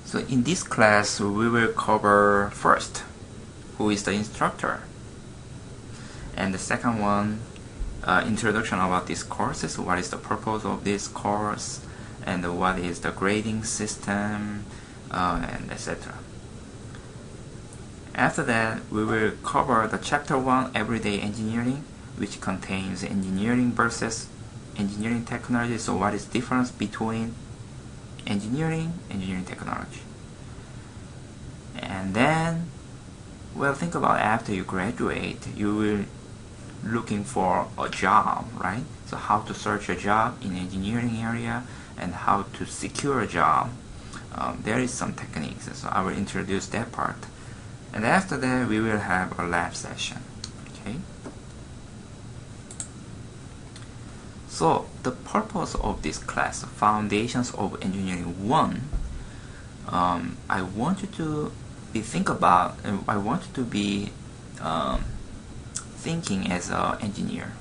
So in this class, we will cover first, who is the instructor, and the second one, introduction about this courses, what is the purpose of this course, and what is the grading system, and etc. After that, we will cover the chapter 1, everyday engineering, which contains engineering versus engineering technology. So what is the difference between engineering technology? And then, well, think about after you graduate, you will looking for a job, right? So how to search a job in engineering area and how to secure a job. There is some techniques, so I will introduce that part. And after that, we will have a lab session. Okay. So the purpose of this class, Foundations of Engineering 1, I want you to think about, I want you to be thinking as an engineer,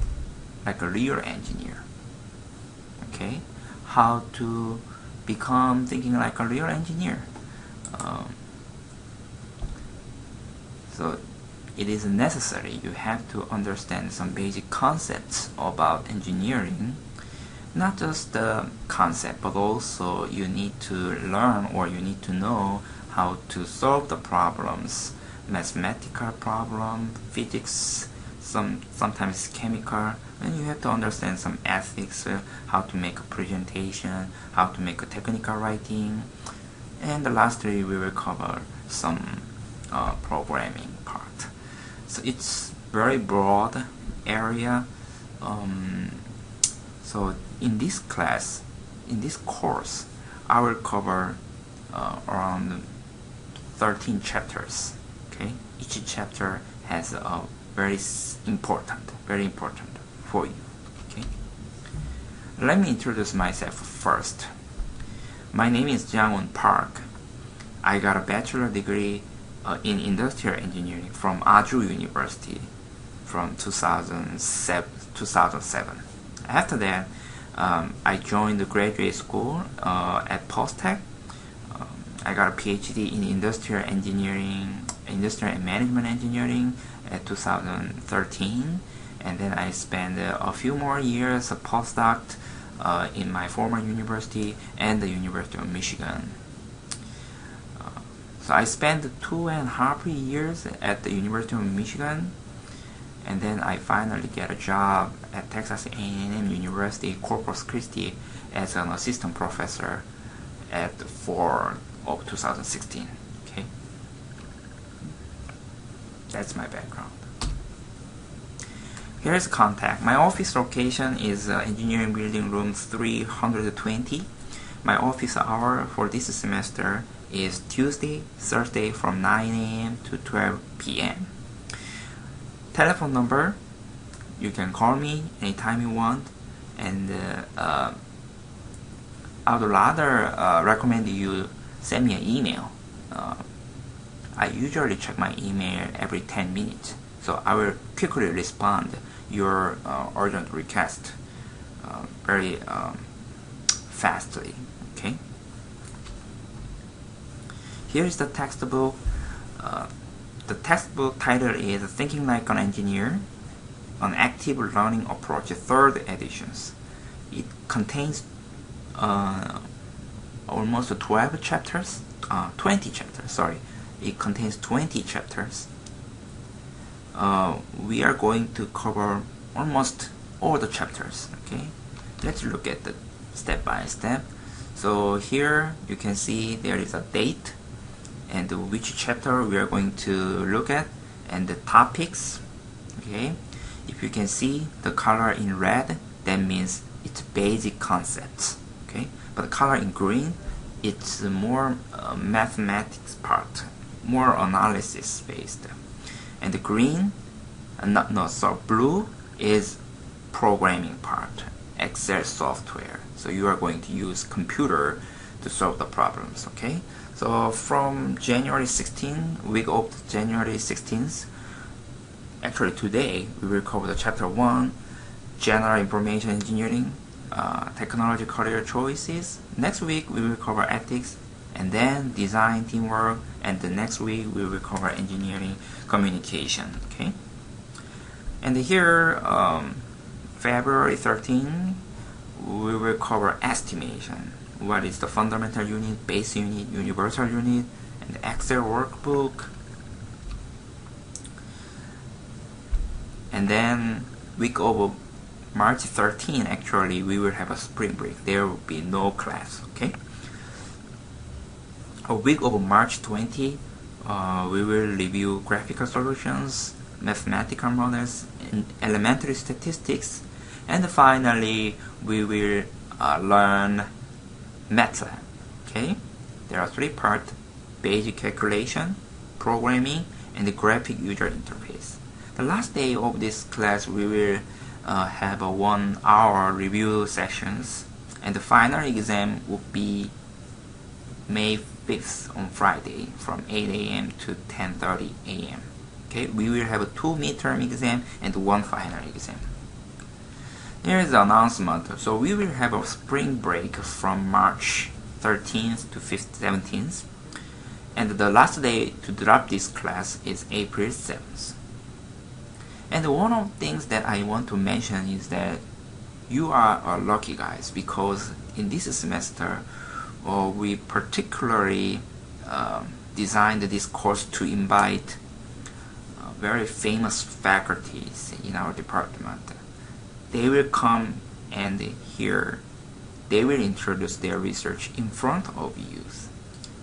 like a real engineer. Okay, how to become thinking like a real engineer. So it is necessary, you have to understand some basic concepts about engineering, not just the concept, but also you need to learn, or you need to know how to solve the problems, mathematical problem, physics, sometimes chemical, and you have to understand some ethics, how to make a presentation, how to make a technical writing, and lastly we will cover some programming part. So it's very broad area. So in this class, in this course, I will cover around 13 chapters. Okay, each chapter has a very important for you. Okay, let me introduce myself first. My name is Jangwoon Park. I got a bachelor degree in industrial engineering from Aju University from 2007. After that, I joined the graduate school at Post-Tech. I got a Ph.D. in industrial engineering, industrial and management engineering at 2013, and then I spent a few more years a postdoc in my former university and the University of Michigan. So I spent 2.5 years at the University of Michigan, and then I finally get a job at Texas A&M University, Corpus Christi, as an assistant professor at fall of 2016. Okay, that's my background. Here's contact. My office location is Engineering Building Room 320. My office hour for this semester is Tuesday, Thursday from 9 a.m. to 12 p.m. Telephone number, you can call me anytime you want, and I would rather recommend you send me an email. I usually check my email every 10 minutes, so I will quickly respond your urgent request very fastly. Okay. Here is the textbook. The textbook title is Thinking Like an Engineer, an Active Learning Approach, 3rd editions. It contains almost 12 chapters, 20 chapters, sorry. It contains 20 chapters. We are going to cover almost all the chapters, okay? Let's look at the step by step. So here you can see there is a date and which chapter we are going to look at and the topics. Okay, if you can see the color in red, that means it's basic concepts. Okay, but the color in green, it's more mathematics part, more analysis based, and the green, blue is programming part, Excel software. So you are going to use computer to solve the problems. Okay, so from January 16, week of January 16th, actually today we will cover the chapter 1, general information engineering, technology career choices. Next week we will cover ethics and then design teamwork, and the next week we will cover engineering communication. Okay, and here February 13 we will cover estimation. What is the fundamental unit, base unit, universal unit, and the Excel workbook. And then week of March 13 actually we will have a spring break. There will be no class. Okay, a week of March 20 we will review graphical solutions, mathematical models, and elementary statistics, and finally we will learn MATLAB. Okay, there are 3 parts: basic calculation, programming, and the graphic user interface. The last day of this class we will have a 1-hour review sessions, and the final exam will be May 5th on Friday from 8 a.m. to 10:30 a.m. Okay, we will have a 2 midterm exam and 1 final exam. Here is the announcement. So we will have a spring break from March 13th to 17th, and the last day to drop this class is April 7th. And one of the things that I want to mention is that you are lucky guys, because in this semester we particularly designed this course to invite very famous faculties in our department. They will come and here they will introduce their research in front of you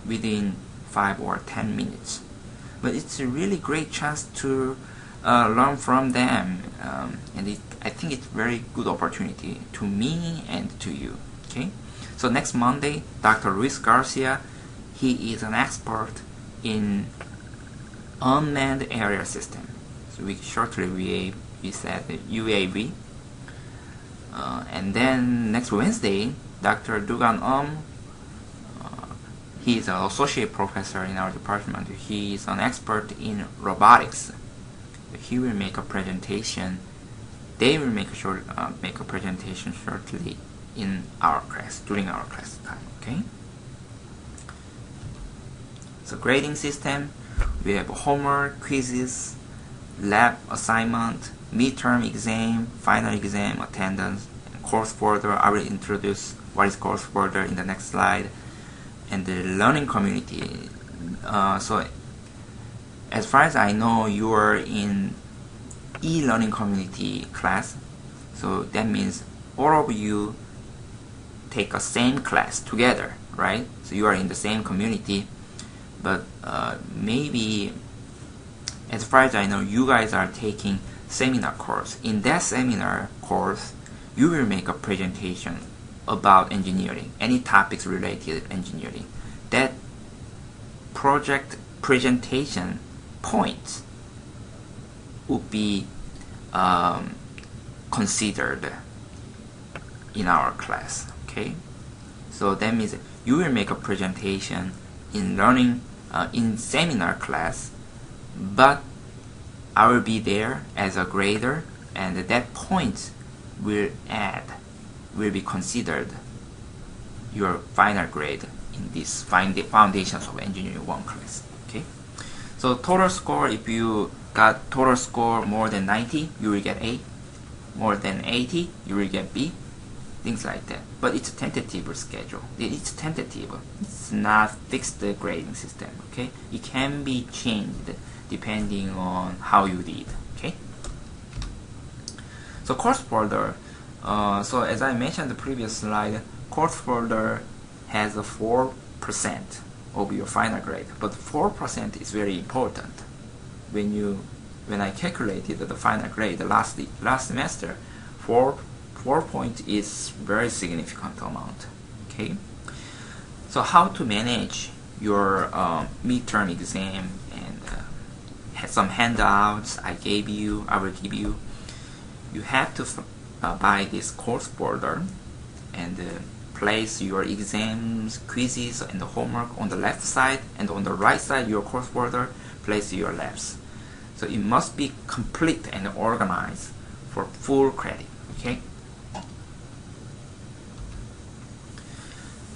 within 5 or 10 minutes. But it's a really great chance to learn from them, and I think it's a very good opportunity to me and to you. Okay, so next Monday, Dr. Luis Garcia, he is an expert in unmanned aerial system. So we said UAV. And then next Wednesday, Dr. Dugan he is an associate professor in our department. He is an expert in robotics. He will make a presentation. They will make a presentation shortly in our class, during our class time. Okay. So grading system, we have homework, quizzes, lab assignment, midterm exam, final exam, attendance, and course border. I will introduce what is course border in the next slide, and the learning community. So as far as I know, you are in e-learning community class. So that means all of you take a same class together, right? So you are in the same community, but maybe as far as I know, you guys are taking seminar course. In that seminar course, you will make a presentation about engineering, any topics related to engineering. That project presentation points would be considered in our class. Okay, so that means you will make a presentation in learning in seminar class, but I will be there as a grader, and that point will be considered your final grade in this Foundations of Engineering 1 class. Okay, so total score, if you got total score more than 90, you will get A. More than 80, you will get B. Things like that. But it's a tentative schedule. It's tentative. It's not fixed grading system. Okay, it can be changed depending on how you did. Okay. So course folder. So as I mentioned in the previous slide, course folder has a 4% of your final grade, but 4% is very important. When I calculated the final grade last semester, 4 point is very significant amount. Okay, so how to manage your midterm exam, and some handouts I will give you. You have to buy this course border and place your exams, quizzes, and the homework on the left side, and on the right side your course border place your labs. So it must be complete and organized for full credit. Okay.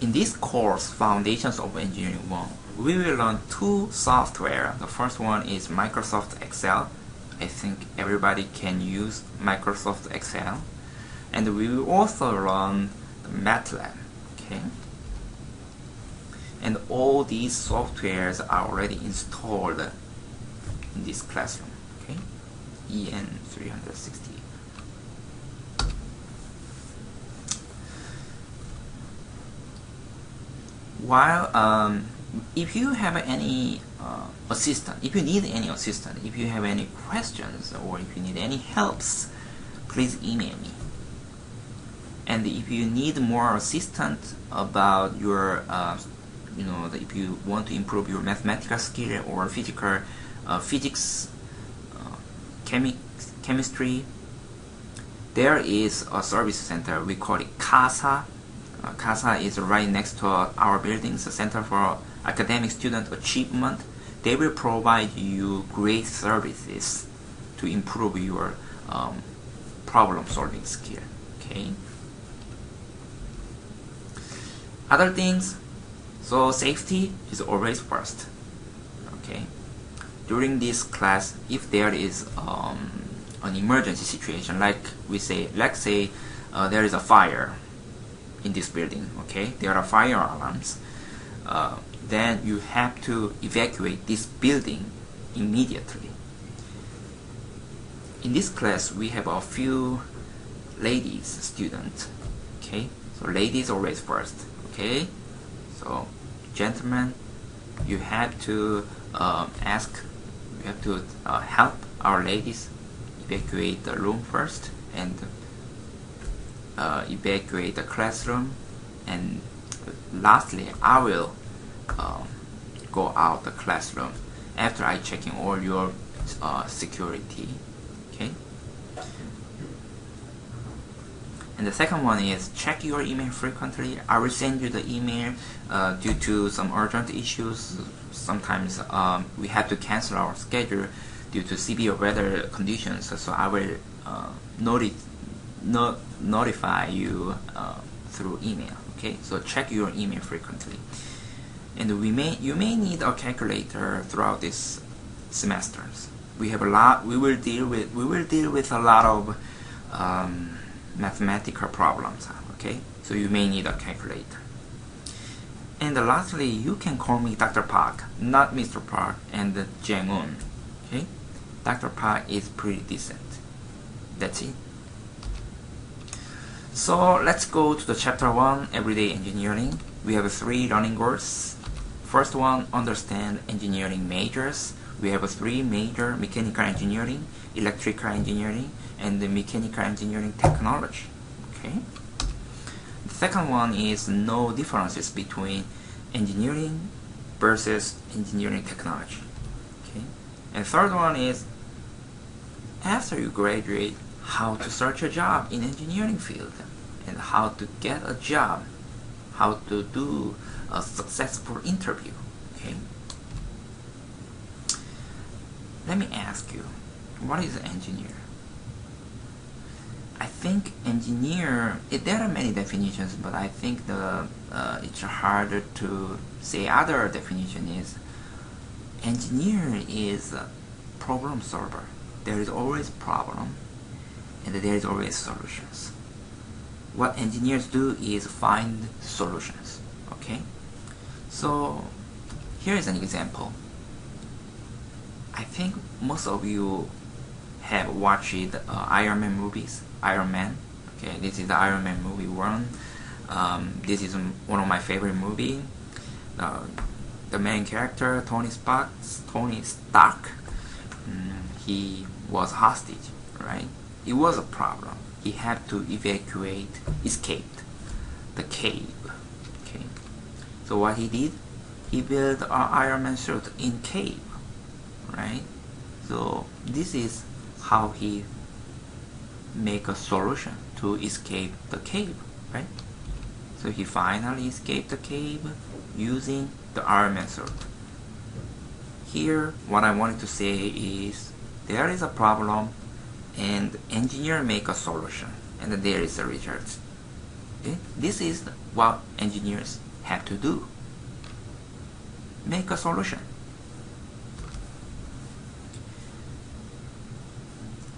In this course, Foundations of Engineering 1, we will learn two software. The first one is Microsoft Excel. I think everybody can use Microsoft Excel. And we will also learn MATLAB. Okay? And all these softwares are already installed in this classroom. Okay? EN 360. While if you have any assistant, if you need any assistant, if you have any questions, or if you need any helps, please email me. And if you need more assistance about your, if you want to improve your mathematical skill or physics, chemistry, there is a service center. We call it CASA. CASA is right next to our building, the Center for Academic Student Achievement. They will provide you great services to improve your problem-solving skill. Okay. Other things, so safety is always first. Okay. During this class, if there is an emergency situation, like let's say there is a fire in this building, okay, there are fire alarms, then you have to evacuate this building immediately. In this class, we have a few ladies students, okay, so ladies always first, okay, so gentlemen, you have to help our ladies evacuate the room first, and evacuate the classroom, and lastly I will go out the classroom after I checking all your security. Okay. And the second one is check your email frequently. I will send you the email due to some urgent issues. Sometimes we have to cancel our schedule due to severe weather conditions, so I will notify you through email. Okay, so check your email frequently. And you may need a calculator throughout this semesters. We will deal with a lot of mathematical problems. Okay, so you may need a calculator. And lastly, you can call me Dr. Park, not Mr. Park and Jangwoon. Okay, Dr. Park is pretty decent. That's it. So let's go to the chapter 1, Everyday Engineering. We have 3 learning goals. First one, understand engineering majors. We have 3 major: mechanical engineering, electrical engineering, and the mechanical engineering technology. Okay. The second one is know differences between engineering versus engineering technology. Okay. And third one is after you graduate, how to search a job in engineering field, and how to get a job, how to do a successful interview. Okay. Let me ask you, what is an engineer? I think engineer, there are many definitions, but I think it's harder to say other definition is engineer is a problem solver. There is always problem and there is always solutions. What engineers do is find solutions. Okay, so here is an example. I think most of you have watched Iron Man movies. Iron Man. Okay, this is the Iron Man movie 1. This is one of my favorite movies. The main character, Tony Stark, he was hostage, right? It was a problem. He had to escape the cave. Okay, so what he did, he built an Iron Man suit in cave, right? So this is how he make a solution to escape the cave, right? So he finally escaped the cave using the Iron Man suit. Here, what I wanted to say is there is a problem and engineer make a solution and there is a result. Okay? This is what engineers have to do? Make a solution.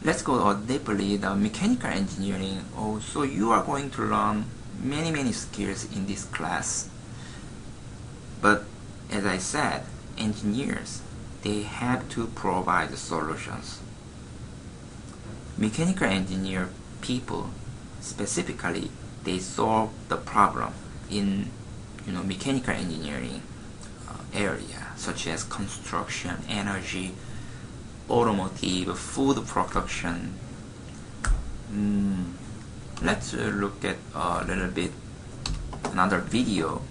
Let's go deeply the mechanical engineering. So you are going to learn many skills in this class. But as I said, engineers, they have to provide solutions. Mechanical engineer people, specifically, they solve the problem in mechanical engineering area, such as construction, energy, automotive, food production. Let's look at a little bit another video.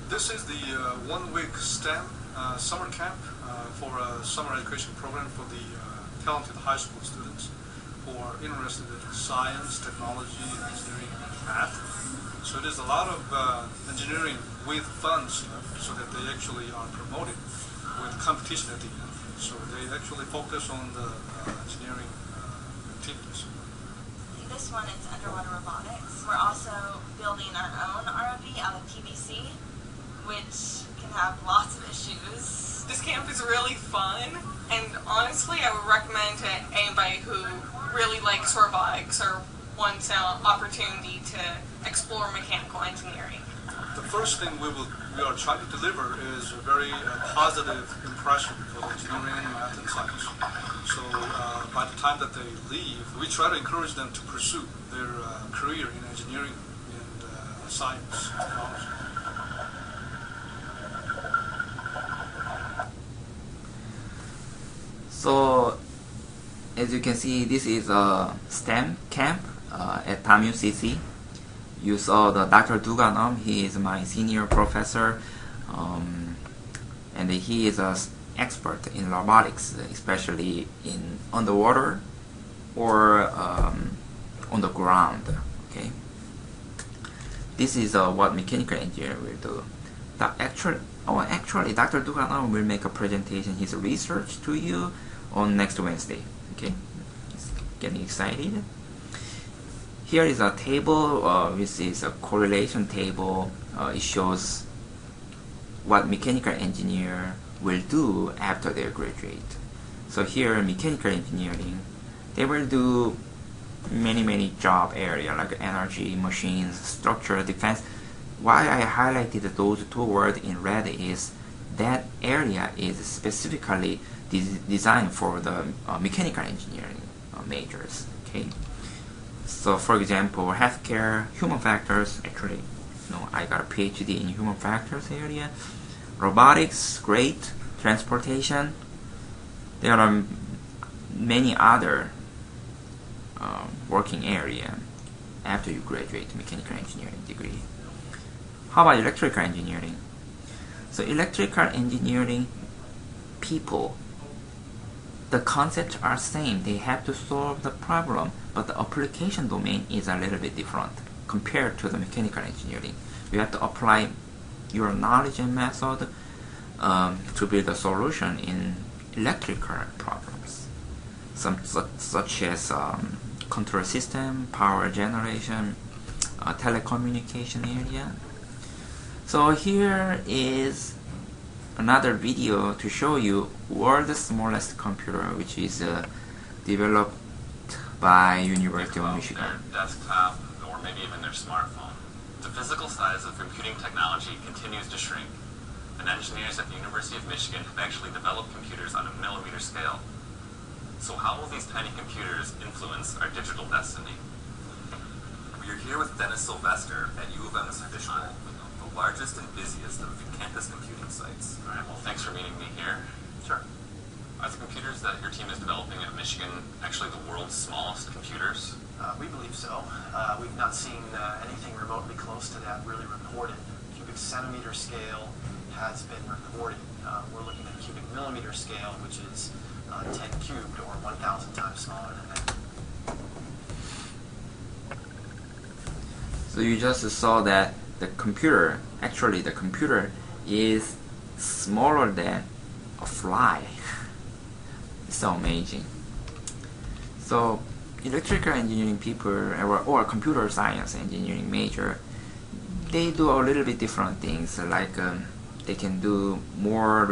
This is the one-week STEM summer camp for a summer education program for the talented high school students who are interested in science, technology, engineering, and math. So it is a lot of engineering with fun stuff, so that they actually are promoted with competition at the end. So they actually focus on the engineering activities. This one is underwater robotics. We're also building our own ROV out of PVC, which can have lots of issues. This camp is really fun, and honestly I would recommend to anybody who really likes robotics or wants an opportunity to explore mechanical engineering. The first thing we are trying to deliver is a very positive impression for engineering, math, and science. So by the time that they leave, we try to encourage them to pursue their career in engineering and science, technology. So, as you can see, this is a STEM camp at TAMU-CC. You saw the Dr. Duganam. He is my senior professor, and he is an expert in robotics, especially in underwater or on the ground. Okay. This is what mechanical engineer will do. Actually, Dr. Duganam will make a presentation, his research to you on next Wednesday. Okay, it's getting excited. Here is a table, which is a correlation table. It shows what mechanical engineer will do after they graduate. So here, mechanical engineering, they will do many job area like energy, machines, structure, defense. Why I highlighted those two words in red is that area is specifically designed for the mechanical engineering majors. Okay. So for example, healthcare, human factors, actually, I got a Ph.D. in human factors area. Robotics, great. Transportation. There are many other working area after you graduate mechanical engineering degree. How about electrical engineering? So electrical engineering people, the concepts are same. They have to solve the problem, but the application domain is a little bit different compared to the mechanical engineering. You have to apply your knowledge and method to build a solution in electrical problems, such as control system, power generation, telecommunication area. So here is another video to show you world's smallest computer, which is developed by University of Michigan. Their desktop or maybe even their smartphone. The physical size of computing technology continues to shrink, and engineers at the University of Michigan have actually developed computers on a millimeter scale. So how will these tiny computers influence our digital destiny? We are here with Dennis Sylvester at U of M's Fish Bowl, the largest and busiest of campus computing sites. All right, well, thanks for meeting me here. Sure. Are the computers that your team is developing at Michigan actually the world's smallest computers? We believe so. We've not seen anything remotely close to that really reported. Cubic centimeter scale has been reported. We're looking at cubic millimeter scale, which is 10 cubed or 1,000 times smaller than that. So you just saw that the computer is smaller than a fly. It's so amazing. So electrical engineering people or computer science engineering major, they do a little bit different things, like they can do more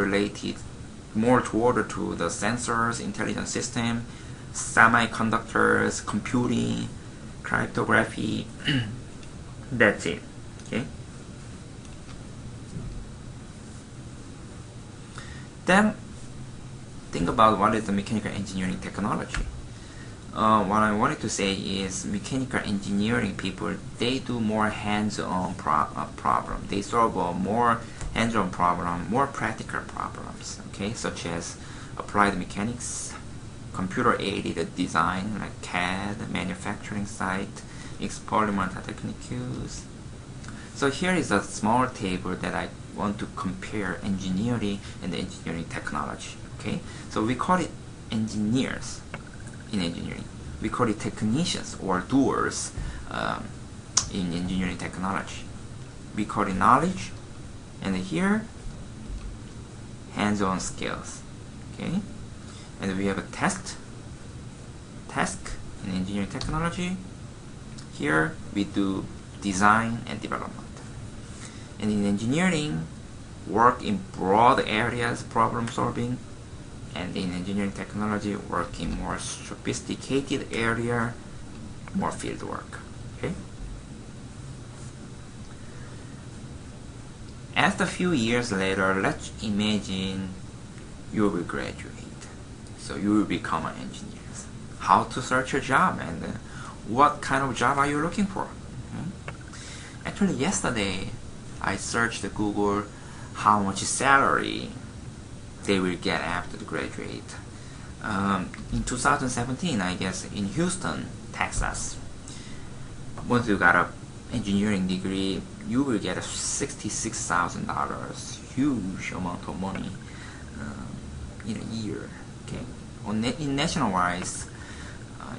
toward to the sensors, intelligent system, semiconductors, computing, cryptography. That's it. Okay. Then think about what is the mechanical engineering technology. What I wanted to say is mechanical engineering people, they do more hands-on problem. They solve more hands-on problem, more practical problems, okay, such as applied mechanics, computer-aided design like CAD, manufacturing site, experimental techniques. So here is a small table that I want to compare engineering and engineering technology, okay. So we call it engineers in engineering. We call it technicians or doers in engineering technology. We call it knowledge, and here hands-on skills, okay. And we have a task in engineering technology. Here we do design and development. And in engineering, work in broad areas, problem solving, and in engineering technology, work in more sophisticated area, more field work. Okay. After a few years later, let's imagine you will graduate. So you will become an engineer. How to search a job and what kind of job are you looking for? Actually, yesterday I searched Google how much salary they will get after the graduate. In 2017, I guess, in Houston, Texas, once you got an engineering degree, you will get $66,000, huge amount of money in a year. Okay, in nationwide,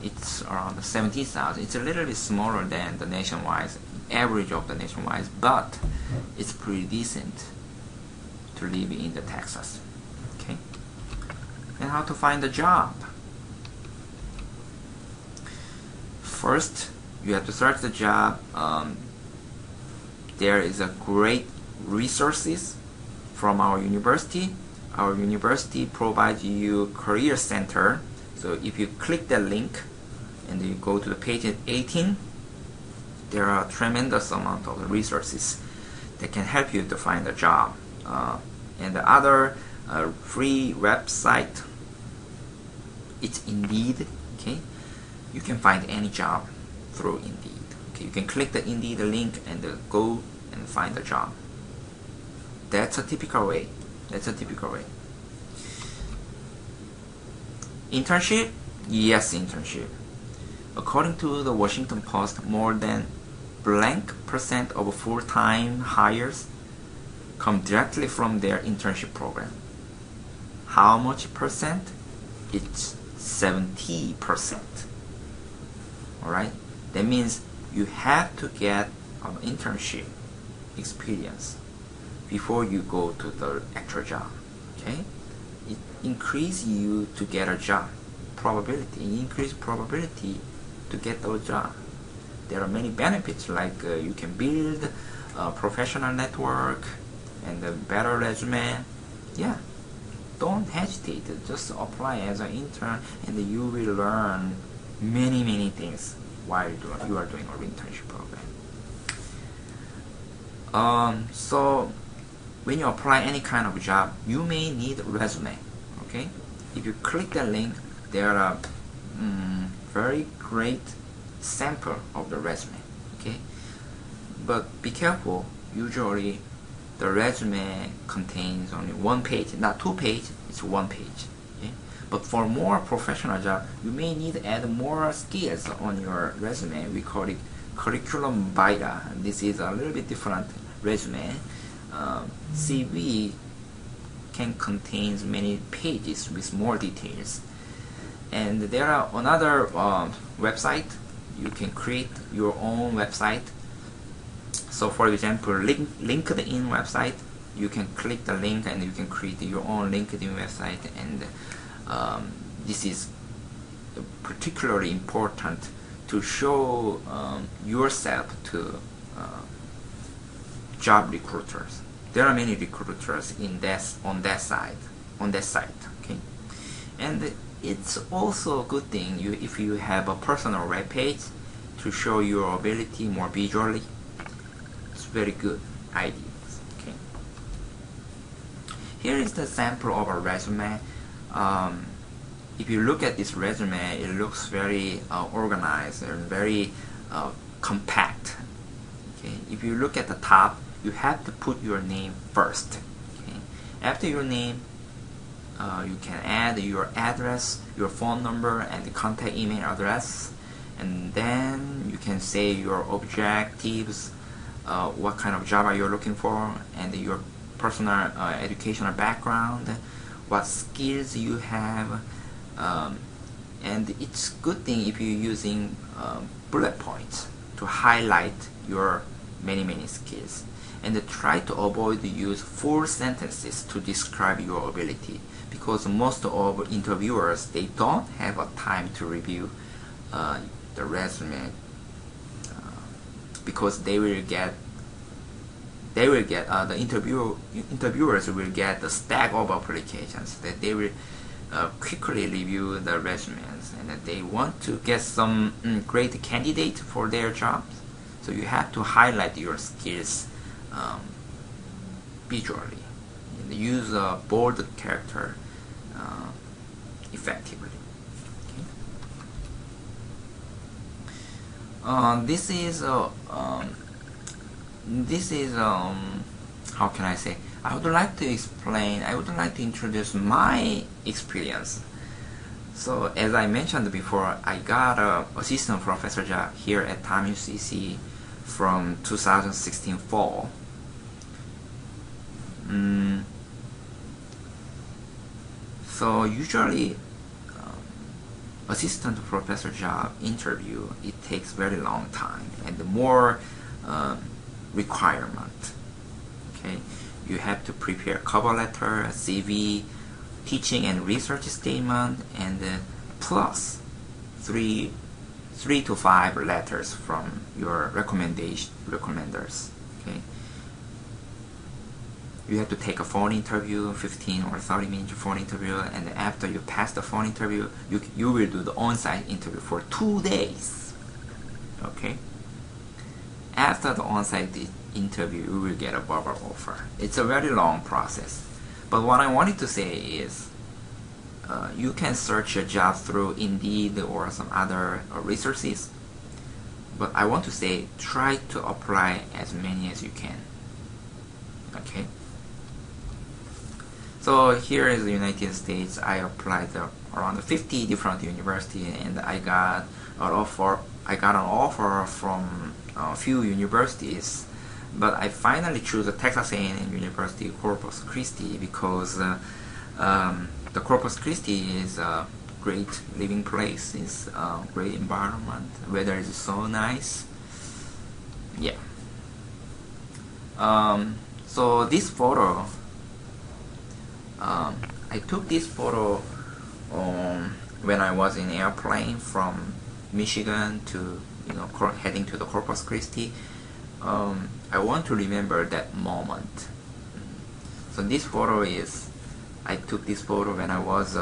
it's around 17,000. It's a little bit smaller than the nationwide average of the nationwide, but it's pretty decent to live in the Texas. Okay, and how to find a job? First, you have to search the job. There is a great resources from our university. Our university provides you career center. So if you click that link and you go to the page 18, there are a tremendous amount of resources that can help you to find a job. And the other free website, it's Indeed. Okay, you can find any job through Indeed. Okay, you can click the Indeed link and go and find a job. That's a typical way. Internship? Yes, internship. According to the Washington Post, more than blank % of full-time hires come directly from their internship program. How much percent? It's 70%. Alright? That means you have to get an internship experience before you go to the actual job. Okay? It increases you to get a job probability. Increase probability to get those jobs. There are many benefits, like you can build a professional network and a better resume. Yeah, don't hesitate. Just apply as an intern, and you will learn many things while you are doing our internship program. So when you apply any kind of job, you may need a resume. Okay, if you click the link, there are very great sample of the resume. Okay, but be careful. Usually the resume contains only one page, not 2 pages. It's 1 page. Okay? But for more professional job, you may need to add more skills on your resume. We call it curriculum vitae. This is a little bit different resume. CV can contain many pages with more details. And there are another website. You can create your own website. So for example, LinkedIn website, you can click the link and you can create your own LinkedIn website, and this is particularly important to show yourself to job recruiters. There are many recruiters on that site. Okay, and it's also a good thing if you have a personal web page to show your ability more visually. It's very good idea. Okay. Here is the sample of a resume. If you look at this resume, it looks very organized and very compact. Okay. If you look at the top, you have to put your name first. Okay. After your name, you can add your address, your phone number, and the contact email address, and then you can say your objectives, what kind of job are you looking for, and your personal educational background, what skills you have, and it's good thing if you're using bullet points to highlight your many skills, and try to avoid to use full sentences to describe your ability, because most of interviewers, they don't have a time to review the resume, because the interviewers will get the stack of applications that they will quickly review the resumes, and that they want to get some great candidate for their jobs. So you have to highlight your skills visually and use a bold character effectively. Okay. This is how can I say? I would like to introduce my experience. So as I mentioned before, I got an assistant professor job here at TAMU-CC from 2016 fall. So usually assistant professor job interview, it takes very long time and more requirement. Okay, you have to prepare cover letter, a CV, teaching and research statement, and plus 3 to 5 letters from your recommenders. Okay, you have to take a phone interview, 15 or 30 minute phone interview, and after you pass the phone interview, you will do the on-site interview for 2 days. Okay. After the on-site interview, you will get a verbal offer. It's a very long process. But what I wanted to say is, you can search a job through Indeed or some other resources. But I want to say, try to apply as many as you can. Okay. So here is the United States. I applied around 50 different universities, and I got an offer. From a few universities, but I finally chose the Texas A&M University Corpus Christi, because the Corpus Christi is a great living place. It's a great environment. Weather is so nice. Yeah. So this photo, I took this photo when I was in airplane from Michigan to heading to the Corpus Christi. I want to remember that moment. So this photo I took this photo when I was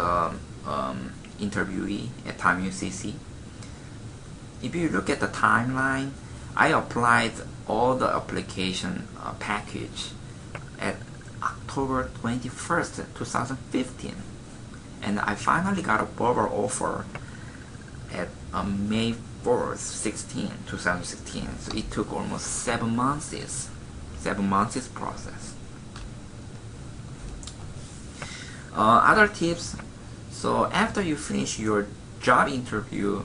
interviewee at TAMU-CC. If you look at the timeline, I applied all the application package at October 21st, 2015, and I finally got a verbal offer at May 4th, 2016. So it took almost 7 months. 7 months process. Other tips. So after you finish your job interview,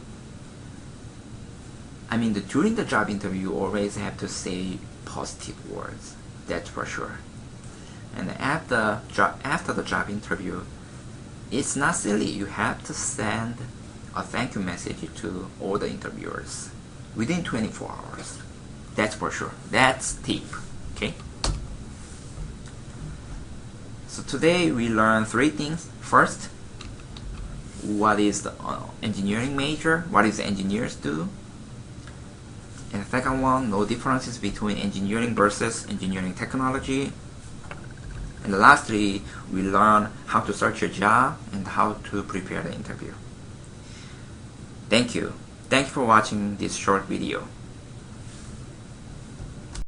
during the job interview, you always have to say positive words. That's for sure. And after the job interview, it's not silly. You have to send a thank you message to all the interviewers within 24 hours. That's for sure. That's tip. Okay. So today we learned 3 things. First, what is the engineering major, what is the engineers do. And the second one, no differences between engineering versus engineering technology. And lastly, we learn how to search a job and how to prepare the interview. Thank you. Thank you for watching this short video.